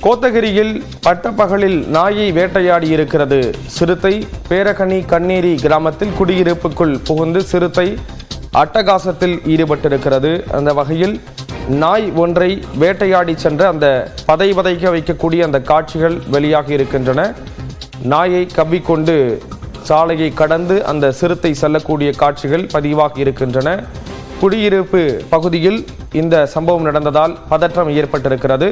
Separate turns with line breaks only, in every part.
கோத்தகிரியில் பட்டப்பகலில் நாயை வேட்டையாடி இருக்கிறது சிறுத்தை. பேரகனி கண்ணேரி கிராமத்தில் குடியிருப்புக்குள் புகுந்து சிறுத்தை அட்டகாசத்தில் ஈடுபட்டிருக்கிறது. அந்த வகையில் நாய் ஒன்றை வேட்டையாடி சென்ற அந்த பதைக்க வைக்கக்கூடிய அந்த காட்சிகள் வெளியாகி இருக்கின்றன. நாயை கவ்விக்கொண்டு சாலையை கடந்து அந்த சிறுத்தை செல்லக்கூடிய காட்சிகள் பதிவாகி இருக்கின்றன. குடியிருப்பு பகுதியில் இந்த சம்பவம் நடந்ததால் பதற்றம் ஏற்பட்டிருக்கிறது.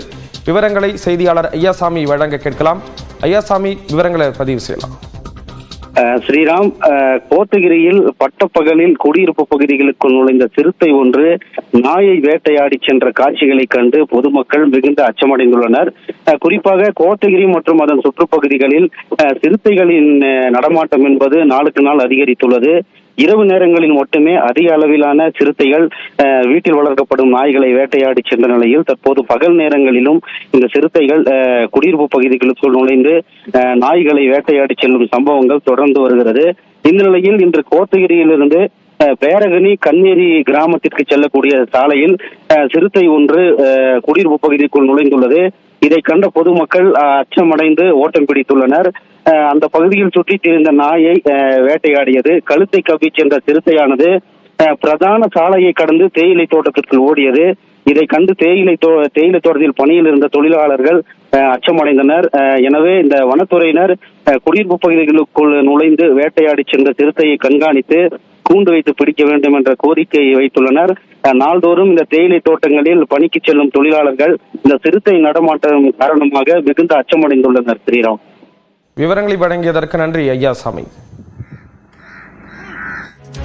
விவரங்களை செய்தியாளர் ஐயாசாமி வழங்க கேட்கலாம். ஐயாசாமி, விவரங்களை பதிவு செய்யலாம்.
ஸ்ரீராம், கோத்தகிரியில் பட்டப்பகலில் குடியிருப்பு பகுதிகளுக்குள் நுழைந்த சிறுத்தை ஒன்று நாயை வேட்டையாடி சென்ற காட்சிகளை கண்டு பொதுமக்கள் மிகுந்த அச்சமடைந்துள்ளனர். குறிப்பாக கோத்தகிரி மற்றும் அதன் சுற்றுப்பகுதிகளில் சிறுத்தைகளின் நடமாட்டம் என்பது நாளுக்கு நாள் அதிகரித்துள்ளது. இரவு நேரங்களில் மட்டுமே அதிக அளவிலான சிறுத்தைகள் வீட்டில் வளர்க்கப்படும் நாய்களை வேட்டையாடி சென்ற நிலையில் தற்போது பகல் நேரங்களிலும் இந்த சிறுத்தைகள் குடியிருப்பு பகுதிகளுக்குள் நுழைந்து நாய்களை வேட்டையாடி செல்லும் சம்பவங்கள் தொடர்ந்து வருகிறது. இந்த நிலையில் இன்று கோத்தகிரியிலிருந்து பேரகனி கண்ணேரி கிராமத்திற்கு செல்லக்கூடிய சாலையில் சிறுத்தை ஒன்று குடியிருப்பு பகுதிக்குள் நுழைந்துள்ளது. இதை கண்ட பொதுமக்கள் அச்சமடைந்து ஓட்டம் பிடித்துள்ளனர். அந்த பகுதியில் சுற்றித் திரிந்த நாயை வேட்டையாடியது. கழுத்தை கவ்வி சென்ற சிறுத்தையானது பிரதான சாலையை கடந்து தேயிலை தோட்டத்திற்குள் ஓடியது. இதை கண்டு தேயிலை தோட்டத்தில் பணியில் இருந்த தொழிலாளர்கள் அச்சமடைந்தனர். எனவே இந்த வனத்துறையினர் குடியிருப்பு பகுதிகளுக்குள் நுழைந்து வேட்டையாடி சென்ற சிறுத்தையை கண்காணித்து கூண்டு வைத்து பிடிக்க வேண்டும் என்ற கோரிக்கையை வைத்துள்ளனர். நாள்தோறும் இந்த தேயிலை தோட்டங்களில் பணிக்கு செல்லும் தொழிலாளர்கள் இந்த சிறுத்தை நடமாட்டம் காரணமாக மிகுந்த அச்சமடைந்துள்ளனர். ஸ்ரீராம்,
விவரங்களை வழங்கியதற்கு நன்றி ஐயாசாமி.